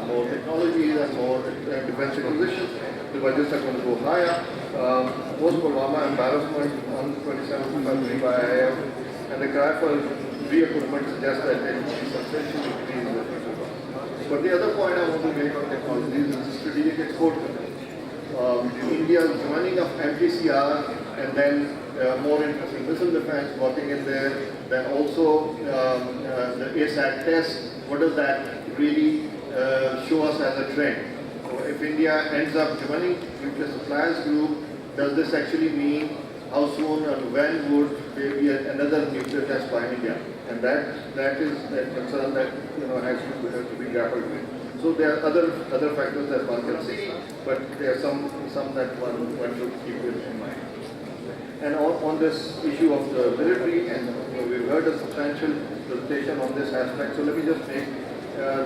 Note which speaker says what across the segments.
Speaker 1: more technologies and more defense acquisitions. The budgets are going to go higher. Post-Pulwama embarrassment on 27th February by IIF, and the cry for re-equipment suggests that there will be substantial increase in the future. But the other point I want to make on technologies is strategic export. India's joining of MTCR and then more interest in missile defense working in there, then also the ASAT test. What does that really show us as a trend? So if India ends up joining nuclear suppliers group, does this actually mean how soon and when would there be another nuclear test by India? And that is a concern that has to be grappled with. So there are other factors that one can see, but there are some that one should keep in mind. And on this issue of the military, and we've heard a substantial presentation on this aspect. So let me just make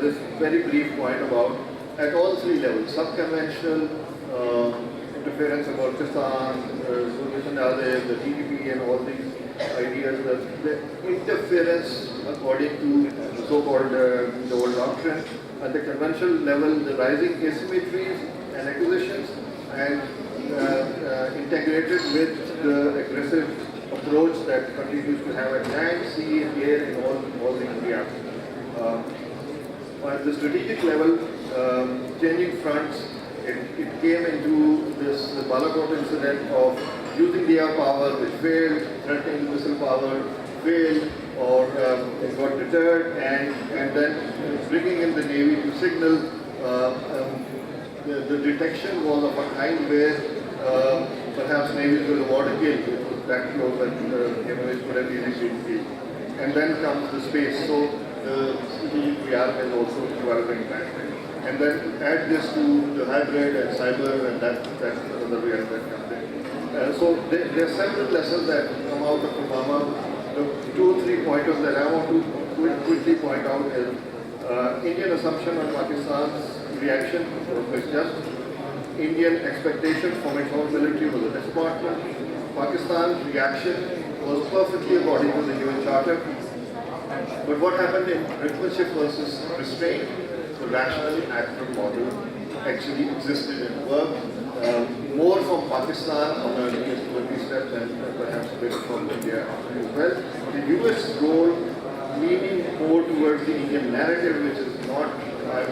Speaker 1: this very brief point about at all three levels: sub-conventional interference about Pakistan, the TPP, and all these ideas. The interference according to the so-called the old doctrine. At the conventional level, the rising asymmetries and acquisitions, and integrated with the aggressive approach that continues to have at land, sea, and air in all the India. At the strategic level, changing fronts, it came into this Balakot incident of using the air power, which failed, threatening the missile power, failed, or it got deterred, and then bringing in the Navy to signal. The detection was of a kind where perhaps navies will award a kill. It was that close that it could have easily been killed. And then comes the space. So the strategic VR is also developing that. And then add this to the hybrid and cyber, and that's another reality that comes in. So there are several lessons that come out of Pulwama. The 2 or 3 pointers that I want to quickly point out is Indian assumption on Pakistan's reaction was just. Indian expectation from its own military was a disappointment. Pakistan's reaction was perfectly according to the UN Charter. But what happened in brinkmanship versus restraint, the rational actor model actually existed and worked. More from Pakistan on the US steps and perhaps a bit from India as well. The US role leaning more towards the Indian narrative, which is not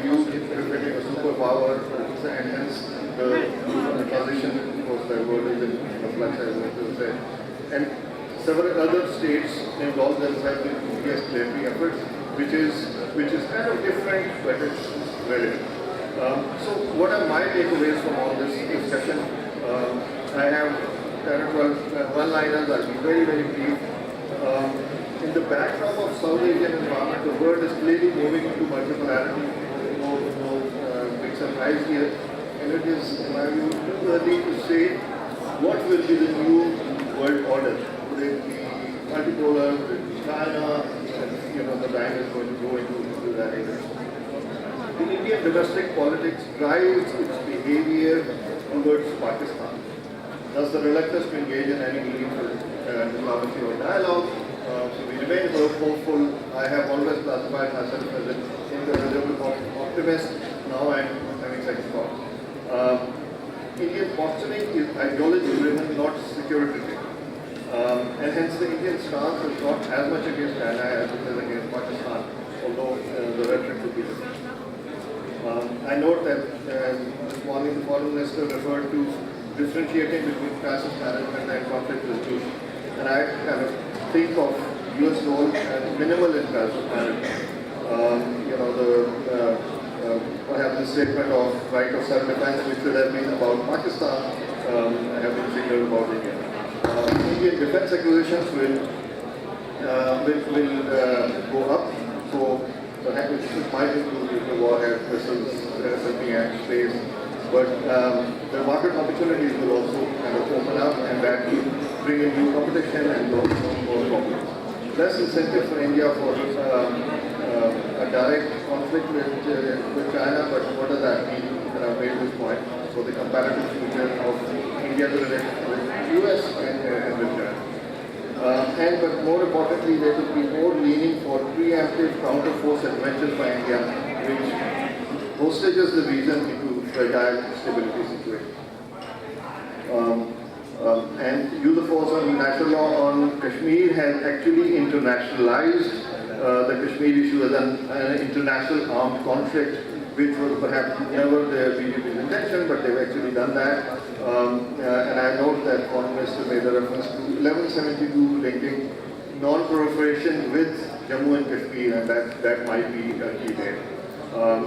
Speaker 1: viewed reflecting a superpower, and hence the transition, of course, the world is in flux, I want to say. And several other states involved themselves in de-escalatory efforts, which is kind of different, but it's relevant. So what are my takeaways from all this discussion? I have 10 or 12 one-liners. I'll be very, very brief. In the backdrop of South Asian environment, the world is clearly moving into multipolarity. No big surprise here. And it is, in my view, too early to say what will be the new world order. Will it be multipolar? Will it be China? And the time is going to go into that area. The Indian domestic politics drives its behavior towards Pakistan. Thus, the reluctance to engage in any meaningful diplomacy or dialogue. So we remain hopeful. I have always classified myself as an irreversible optimist. Now I'm having second thoughts. Indian posturing is ideology-driven, not security-driven. And hence the Indian stance is not as much against China as it is against Pakistan, although the rhetoric could be different. I note that this morning the foreign minister referred to differentiating between crisis management and conflict resolution. And I kind of think of US role as minimal in crisis management. Perhaps the statement of right of self-defense, which should have been about Pakistan, have been signaled about India. Indian defense acquisitions will go up. So perhaps it might include the warhead, missiles, something at space, but the market opportunities will also kind of open up, and that will bring in new competition and more problems. Less incentive for India for a direct conflict with China, but what does that mean? And I've made this point. So the comparative future of India's relationship with the US and with China. But more importantly, there will be more leaning for preemptive counter-force adventures by India which hostages the region into fragile stability situation. And use of force on national law on Kashmir has actually internationalized the Kashmir issue as an international armed conflict, which was perhaps never their BJP's intention, but they've actually done that. And I note that Foreign Minister made a reference to 1172 linking non-proliferation with Jammu and Kashmir, and that might be a key there.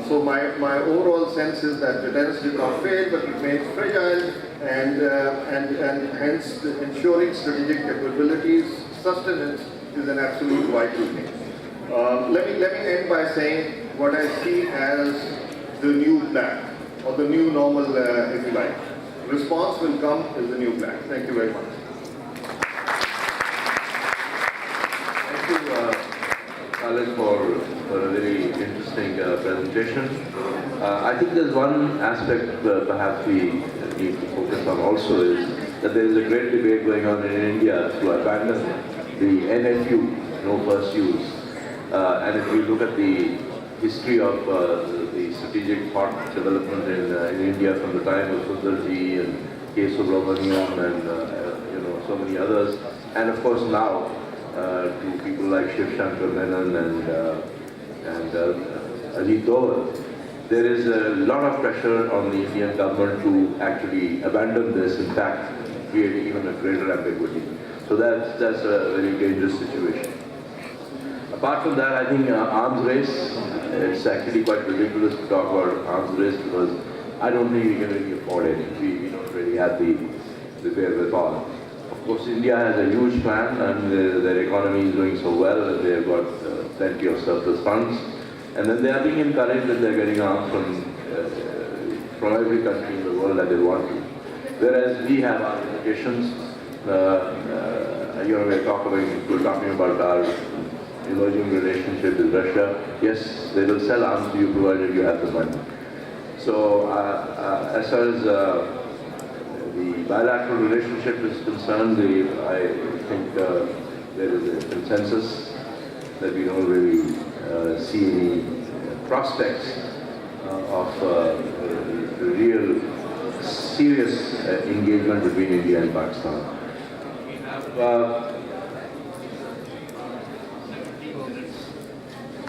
Speaker 1: So my overall sense is that deterrence did not fail, but remains fragile, and hence ensuring strategic capabilities, sustenance is an absolute vital thing. Let me end by saying what I see as the new black, or the new normal, if you like. Response will come as the new black. Thank you very much.
Speaker 2: Thank you, Khalid, for a very interesting presentation. I think there's one aspect perhaps we need to focus on also is that there is a great debate going on in India to abandon the NFU, no first use. And if we look at the history of the strategic thought development in India from the time of Sundarji and K. Subramaniam and so many others, and of course now to people like Shiv Shankar Menon and Ajit Doval, there is a lot of pressure on the Indian government to actually abandon this, in fact, create even a greater ambiguity. So that's a very dangerous situation. Apart from that, I think arms race, it's actually quite ridiculous to talk about arms race because I don't think we can really afford it. We don't really have the wherewithal. Of course, India has a huge plan and their economy is doing so well that they've got plenty of surplus funds. And then they are being encouraged that they're getting arms from every country in the world that they want to. Whereas we have our limitations. We're talking about our emerging relationship with Russia. Yes, they will sell arms to you provided you have the money. So as far as the bilateral relationship is concerned, I think there is a consensus that we don't really see any prospects of real serious engagement between India and Pakistan. We have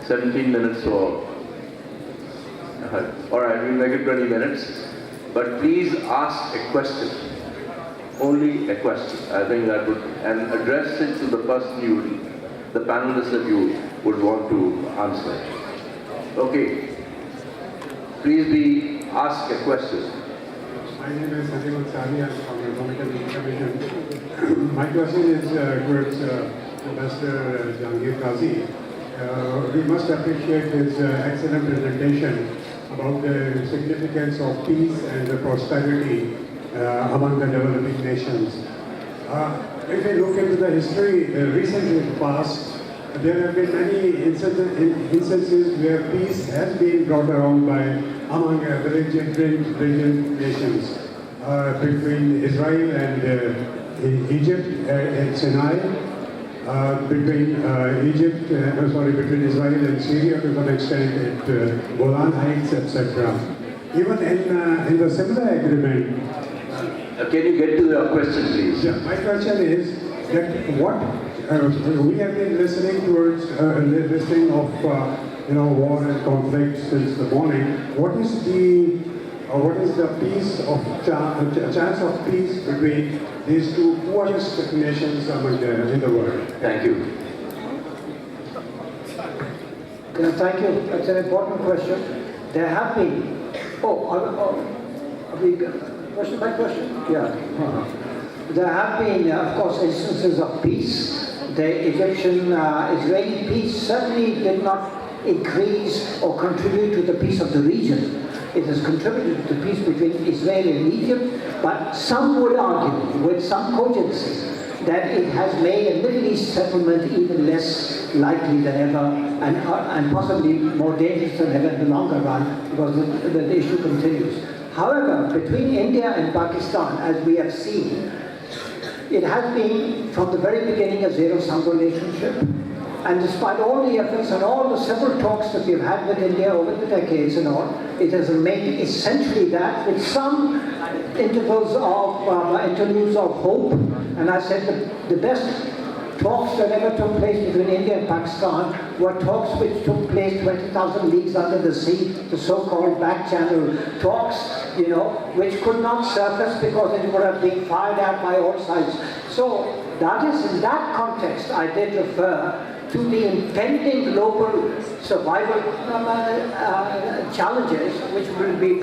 Speaker 2: 17 minutes or all right, we'll make it 20 minutes. But please ask a question. Only a question. I think that would, and address it to the person the panelists that you would want to answer. Okay. Please ask a question.
Speaker 3: My name is Sandeep Sani, I'm from the Economic Commission. My question is towards Ambassador Jahangir Qazi. We must appreciate his excellent presentation about the significance of peace and the prosperity among the developing nations. If we look into the history, recently past, there have been many instances where peace has been brought around among belligerent nations, between Israel and Egypt and Sinai, between between Israel and Syria to some extent at Golan Heights, etc. Even in the similar agreement.
Speaker 2: Can you get to your question, please?
Speaker 3: Yeah, my question is that what we have been listening towards listening of war and conflict since the morning. What is the chance of peace between these two poorest nations in the world?
Speaker 2: Thank you.
Speaker 4: Thank you. That's an important question. There have been. Question by question? Yeah. There have been, of course, instances of peace. The Egyptian-Israeli peace certainly did not increase or contribute to the peace of the region. It has contributed to peace between Israel and Egypt, but some would argue, with some cogency, that it has made a Middle East settlement even less likely than ever, and possibly more dangerous than ever in the longer run, because the issue continues. However, between India and Pakistan, as we have seen, it has been from the very beginning a zero-sum relationship. And despite all the efforts and all the several talks that we've had with India over the decades and all, it has remained essentially that, with some intervals of interludes of hope. And I said the best talks that ever took place between India and Pakistan were talks which took place 20,000 leagues under the sea, the so-called back channel talks, which could not surface because it would have been fired at by all sides. So that is in that context I did refer to the impending global survival challenges, which will be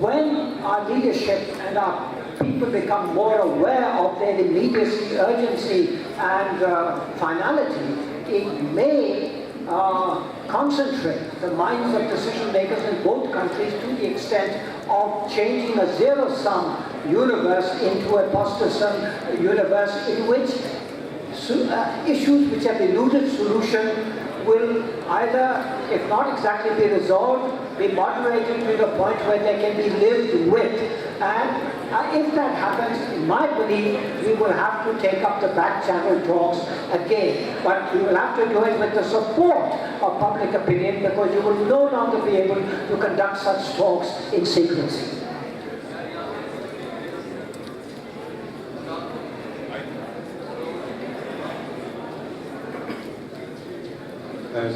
Speaker 4: when our leadership and our people become more aware of their immediacy, urgency, and finality, it may concentrate the minds of decision makers in both countries to the extent of changing a zero-sum universe into a positive-sum universe in which issues which have eluded solution will either, if not exactly be resolved, be moderated to the point where they can be lived with. And if that happens, in my belief, we will have to take up the back channel talks again. But we will have to do it with the support of public opinion, because you will no longer be able to conduct such talks in secrecy.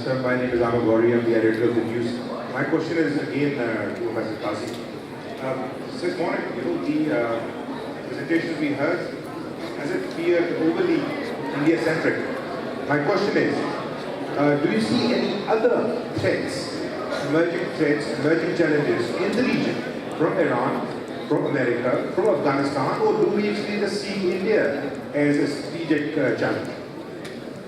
Speaker 5: Sir, my name is Amar Gauri. I'm the editor of the news. My question is again to Professor Kazi. This morning, the presentations we heard as it appeared overly India-centric. My question is, do you see any other threats, emerging challenges in the region from Iran, from America, from Afghanistan, or do we actually just see India as a strategic challenge?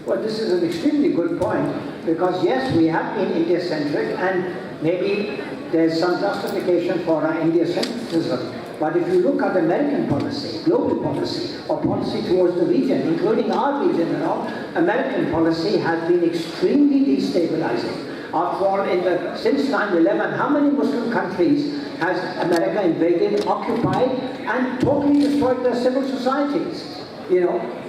Speaker 4: Well, this is an extremely good point, because yes, we have been India-centric, and maybe there's some justification for our India-centricism. But if you look at American policy, global policy, or policy towards the region, including our region and all, American policy has been extremely destabilizing. After all, since 9/11, how many Muslim countries has America invaded, occupied, and totally destroyed their civil societies?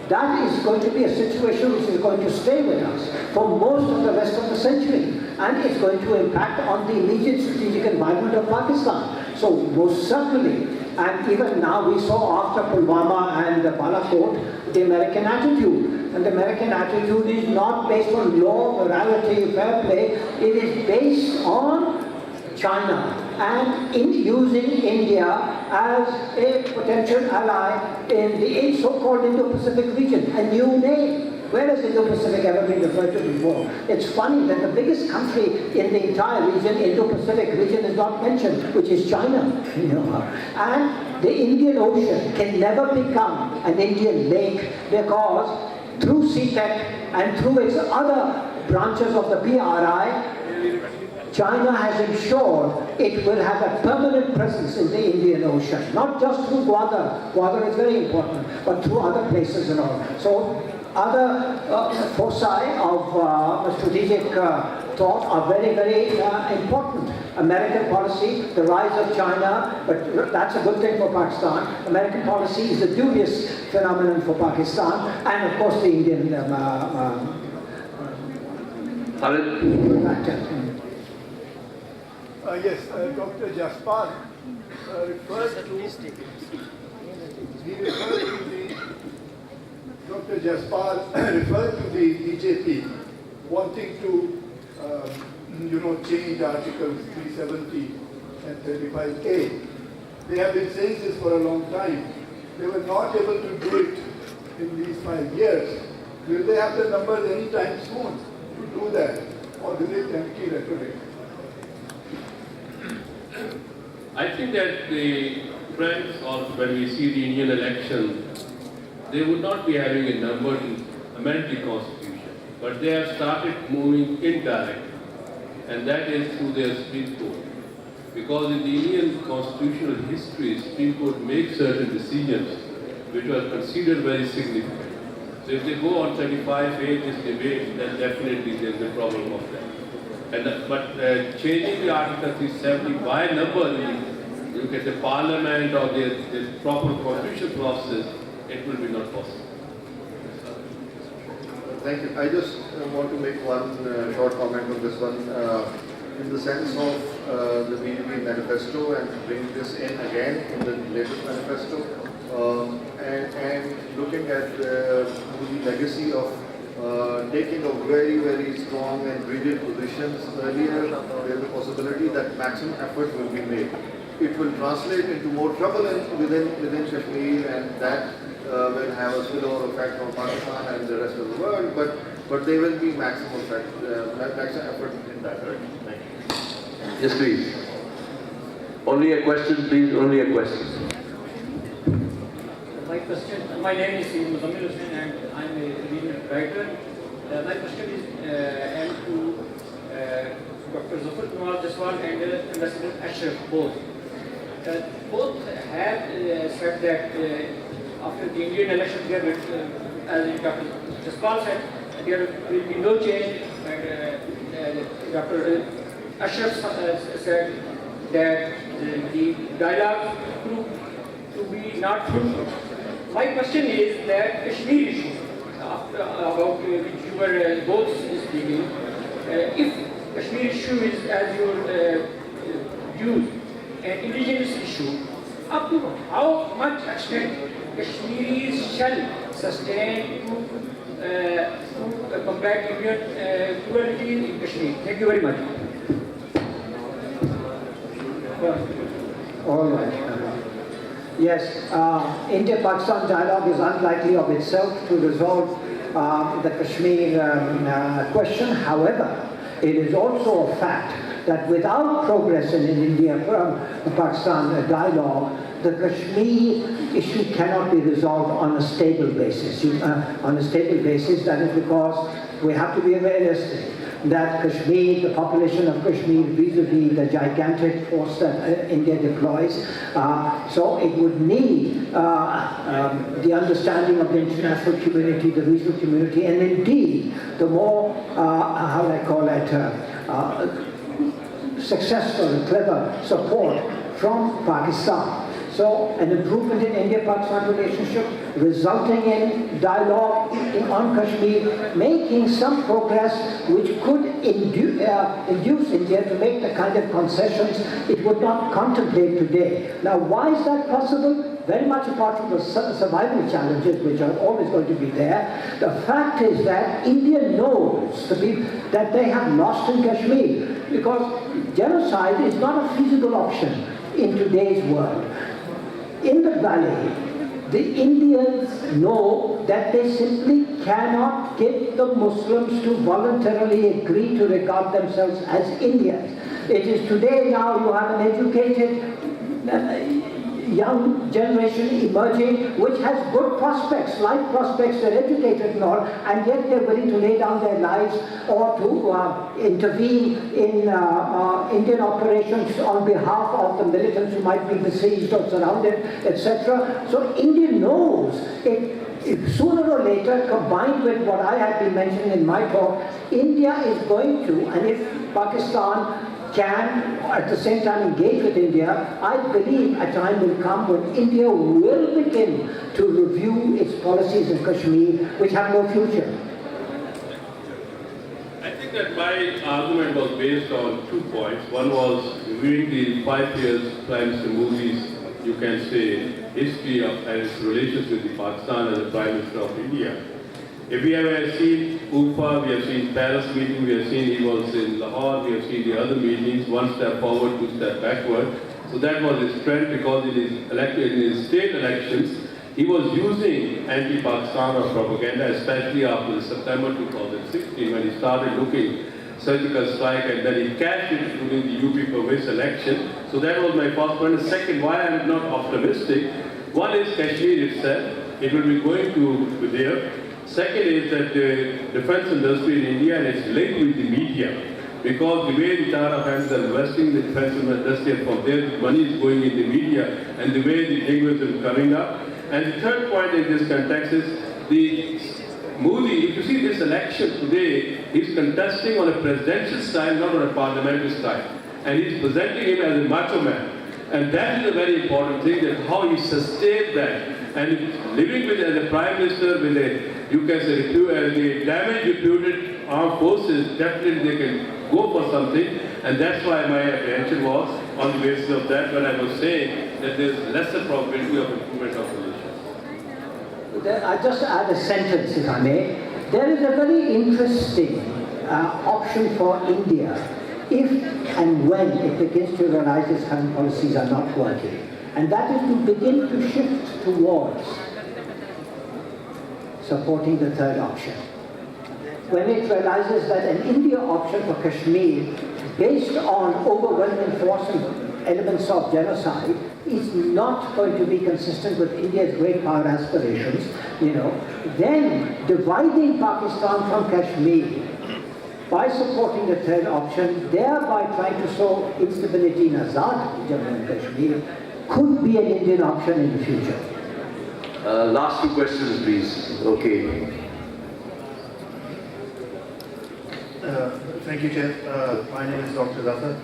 Speaker 4: That is going to be a situation which is going to stay with us for most of the rest of the century, and it's going to impact on the immediate strategic environment of Pakistan. So most certainly, and even now we saw after Pulwama and Balakot, the American attitude. And the American attitude is not based on law, morality, fair play. It is based on China and in using India as a potential ally in the so-called Indo-Pacific region, a new name. Where has Indo-Pacific ever been referred to before? It's funny that the biggest country in the entire region, Indo-Pacific region, is not mentioned, which is China. And the Indian Ocean can never become an Indian lake, because through CTEC and through its other branches of the PRI, China has ensured it will have a permanent presence in the Indian Ocean, not just through Gwadar. Gwadar is very important, but through other places and all. So other foci of strategic thought are very, very important. American policy, the rise of China, but that's a good thing for Pakistan. American policy is a dubious phenomenon for Pakistan, and of course the Indian factor.
Speaker 6: Yes, Dr. Jaspal referred to Dr. Jaspal referred to the BJP wanting to change Articles 370 and 35A. They have been saying this for a long time. They were not able to do it in these 5 years. Will they have the numbers anytime soon to do that, or will it empty rhetoric?
Speaker 7: I think that the friends of when we see the Indian election, they would not be having a number to amend the constitution, but they have started moving indirectly, and that is through their Supreme Court. Because in the Indian constitutional history, Supreme Court makes certain decisions which were considered very significant. So if they go on 35A this debate, then definitely there is a problem of that. But changing the Article 370 by number, you get the parliament or the proper constitutional process, it will be not possible.
Speaker 1: Thank you. I just want to make one short comment on this one. In the sense of the BJP manifesto and bring this in again in the latest manifesto, and looking at the legacy of taking a very, very strong and rigid positions earlier, there's a possibility that maximum effort will be made. It will translate into more trouble within Kashmir, and that will have a spillover effect on Pakistan and the rest of the world, but there will be maximum effort in that direction. Thank you.
Speaker 2: Yes, please. Only a question, please. Only a question.
Speaker 8: My name is Muzammil Hussain and I'm a regional writer. My question is to Dr. Zafar Kumar Jaswal and Ambassador Ashraf both. Both have said that after the Indian election, as Dr. Jaswal said, there will be no change, and Dr. Ashraf said that the dialogue proved to be not fruitful. My question is that Kashmir issue, about which you were both speaking, if Kashmir issue is, as your views, an indigenous issue, up to how much extent Kashmiris shall sustain to combat Indian cruelty in Kashmir? Thank you very much.
Speaker 4: All right. Yes, India-Pakistan dialogue is unlikely of itself to resolve the Kashmir question. However, it is also a fact that without progress in an India-Pakistan dialogue, the Kashmir issue cannot be resolved on a stable basis. On a stable basis, that is because we have to be realistic that Kashmir, the population of Kashmir vis-a-vis the gigantic force that India deploys, so it would need the understanding of the international community, the regional community, and indeed the more, how do I call it, successful and clever support from Pakistan. So an improvement in India-Pakistan relationship resulting in dialogue on Kashmir, making some progress which could induce India to make the kind of concessions it would not contemplate today. Now, why is that possible? Very much apart from the survival challenges which are always going to be there, the fact is that India knows that they have lost in Kashmir, because genocide is not a feasible option in today's world. In the valley, the Indians know that they simply cannot get the Muslims to voluntarily agree to regard themselves as Indians. It is today now you have an educated young generation emerging which has good prospects, life prospects, they're educated and all, and yet they're willing to lay down their lives or to intervene in Indian operations on behalf of the militants who might be besieged or surrounded, etc. So India knows if sooner or later, combined with what I had been mentioning in my talk, India is going to, and if Pakistan can at the same time engage with India, I believe a time will come when India will begin to review its policies in Kashmir, which have no future.
Speaker 7: I think that my argument was based on 2 points. One was reviewing the 5 years Prime Minister Modi's, you can say, history of and its relations with the Pakistan as the Prime Minister of India. If we have seen Ufa, we have seen Paris meeting, we have seen he was in Lahore, we have seen the other meetings, 1 step forward, 2 step backward. So that was his strength, because in his state elections, he was using anti-Pakistan propaganda, especially after the September 2016, when he started looking surgical strike, and then he cashed it during the UP province election. So that was my first point. Second, why I am not optimistic. One is Kashmir itself. It will be going to be there. Second is that the defense industry in India is linked with the media, because the way the Tara fans are investing in the defense industry, and from there the money is going in the media, and the way the language is coming up. And the third point in this context is the Modi, if you see this election today, he's contesting on a presidential style, not on a parliamentary style. And he's presenting him as a macho man. And that is a very important thing, that how he sustained that. And living with as a prime minister with a you can say, the damage reputed armed forces, definitely they can go for something, and that's why my apprehension was on the basis of that when I was saying that there's lesser probability of improvement of relations.
Speaker 4: I just add a sentence, if I may. There is a very interesting option for India if and when it begins to realize its current policies are not working. And that is to begin to shift towards supporting the third option. When it realizes that an India option for Kashmir, based on overwhelming force and elements of genocide, is not going to be consistent with India's great power aspirations, then dividing Pakistan from Kashmir by supporting the third option, thereby trying to sow instability in Azad, Jammu and Kashmir, could be an Indian option in the future.
Speaker 2: Last two questions, please. Okay.
Speaker 1: Thank you, Chair. My name is Dr. Zafar.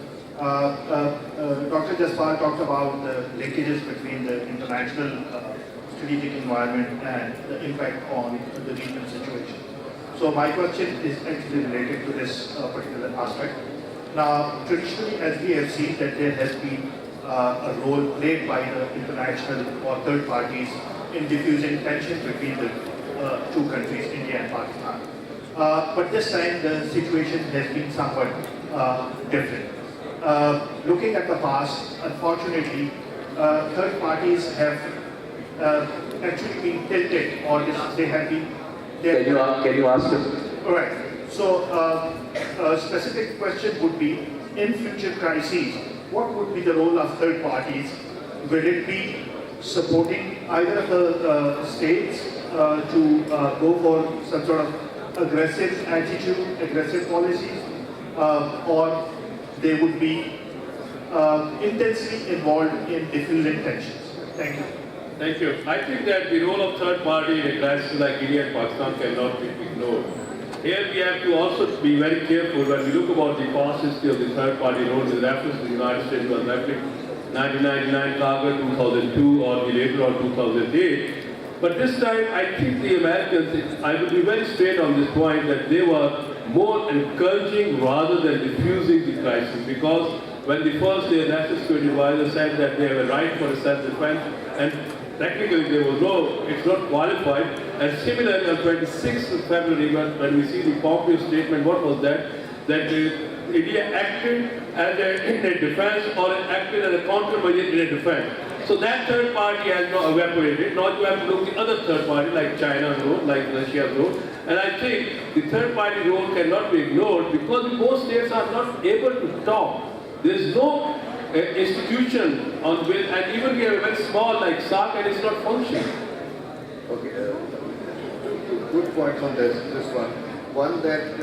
Speaker 1: Dr. Jaspal talked about the linkages between the international strategic environment and the impact on the regional situation. So my question is actually related to this particular aspect. Now, traditionally, as we have seen that there has been a role played by the international or third parties in diffusing tension between the two countries, India and Pakistan. But this time the situation has been somewhat different. Looking at the past, unfortunately, third parties have actually been tilted, or they have been...
Speaker 2: Can you ask him?
Speaker 1: All right. So a specific question would be, in future crises, what would be the role of third parties? Will it be supporting either of the states to go for some sort of aggressive attitude, aggressive policies, or they would be intensely involved in diffusing tensions? Thank you.
Speaker 7: Thank you. I think that the role of third party in a crisis like India and Pakistan cannot be ignored. Here we have to also be very careful when we look about the past history of the third party role with reference to the United States was Olympic 1999 Kargil 2002 or the later on 2008. But this time I think the Americans, I will be very straight on this point, that they were more encouraging rather than diffusing the crisis, because when the first day National Security Advisor said that they have a right for self-defense, and technically there was no, it's not qualified. And similarly on 26th of February, when we see the Pompeo statement, what was that? That India acted as in a defense or acted as a countermeasure in a defense. So that third party has now evaporated. Now you have to look at the other third party like China's role, like Russia's role. And I think the third party role cannot be ignored because both states are not able to talk. There is no institution on which, and even we have a very small like SAC and it's not functioning.
Speaker 1: Okay, good points on this one. One that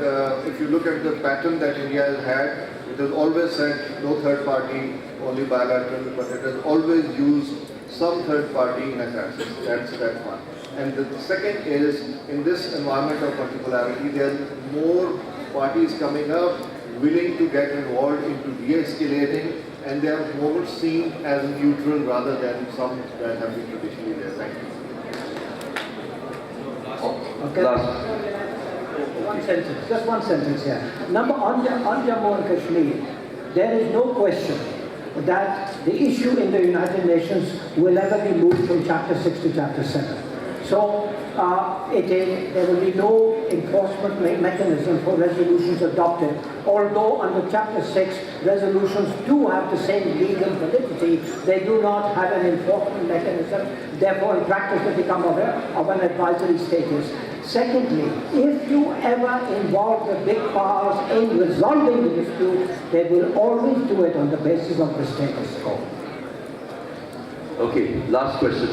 Speaker 1: if you look at the pattern that India has had, it has always said no third party, only bilateral, but it has always used some third party in a crisis. That's that one. And the second is, in this environment of particularity, there are more parties coming up, willing to get involved into de-escalating, and they are more seen as neutral rather than some that have been traditionally there. Thank you.
Speaker 4: Okay. One sentence, just one sentence here. Number on Jammu and Kashmir, there is no question that the issue in the United Nations will ever be moved from Chapter 6 to Chapter 7. So there will be no enforcement mechanism for resolutions adopted, although under Chapter 6, resolutions do have the same legal validity. They do not have an enforcement mechanism, therefore in practice they become of an advisory status. Secondly, if you ever involve the big powers in resolving the dispute, they will always do it on the basis of the status quo.
Speaker 2: Okay, last question.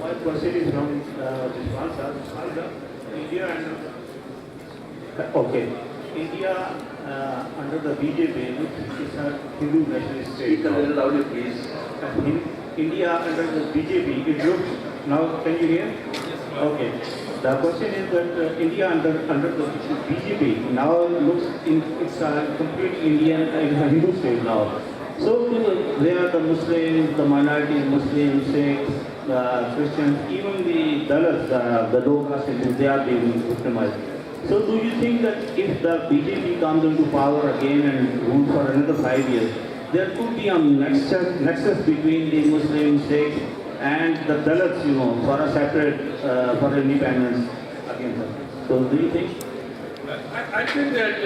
Speaker 9: My question is from Jaspal sir. India under the BJP is a Hindu nationalist state.
Speaker 2: Speak a little louder, please.
Speaker 9: India under the BJP, it looks, now can you hear? Yes. Okay. The question is that India under the BJP now looks it's a complete Indian, it's a Hindu state now. So where the Muslims, the minorities, Muslims, Sikhs, Christians, even the Dalits, the low caste Hindus, they are being victimized. So do you think that if the BJP comes into power again and rules for another 5 years, there could be a nexus between the Muslims, Sikhs, and the Dalits, for a separate, for independence against them? So do you think?
Speaker 7: I think that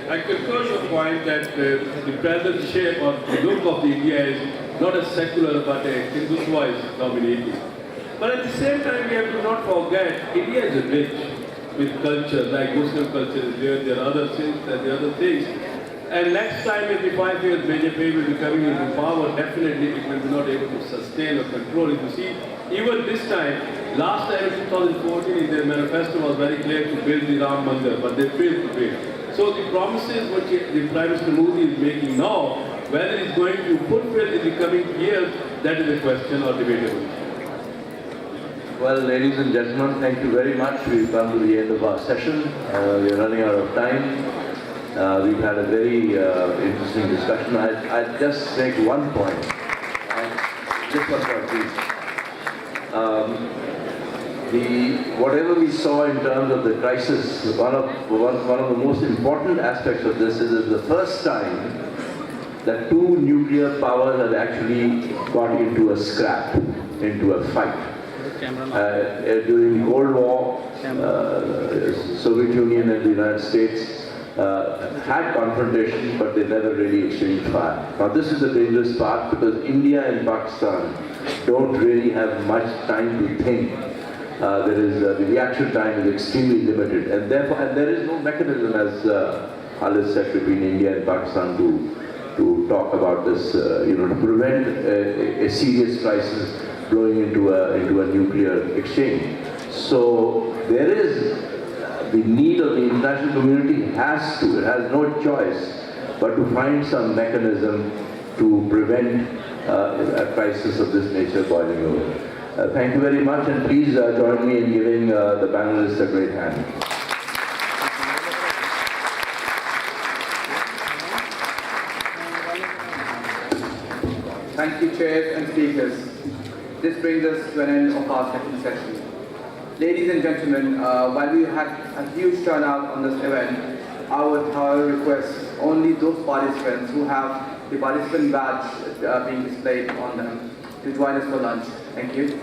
Speaker 7: I concur your point that the present shape or the look of India is not a secular but a Hinduism dominating. But at the same time, we have to not forget India is rich with culture, like Muslim culture is there are other things and the other things. And next time in the 5 years BJP will be coming into power, definitely it will be not able to sustain or control it. You see, even this time, last time in 2014 in their manifesto was very clear to build the Ram Mandir, but they failed to build. So the promises which the Prime Minister Modi is making now, whether it's going to fulfill in the coming years, that is a question or debatable issue.
Speaker 2: Well, ladies and gentlemen, thank you very much. We've come to the end of our session. We're running out of time. We've had a very interesting discussion. I'll just make one point. Just one point, please. Whatever we saw in terms of the crisis, one of the most important aspects of this is the first time that two nuclear powers have actually got into a scrap, into a fight. During the Cold War, Soviet Union and the United States had confrontation, but they never really exchanged fire. Now this is the dangerous part because India and Pakistan don't really have much time to think. The reaction time is extremely limited, and therefore, there is no mechanism, as Khalid said, between India and Pakistan to talk about this, to prevent a serious crisis blowing into a nuclear exchange. So there is the need of the international community it has no choice but to find some mechanism to prevent a crisis of this nature boiling over. Thank you very much, and please join me in giving the panelists a great hand.
Speaker 10: Thank you, chairs and speakers. This brings us to an end of our second session. Ladies and gentlemen, while we had a huge turnout on this event, I would, however, request only those participants who have the participant badge being displayed on them to join us for lunch. Thank you.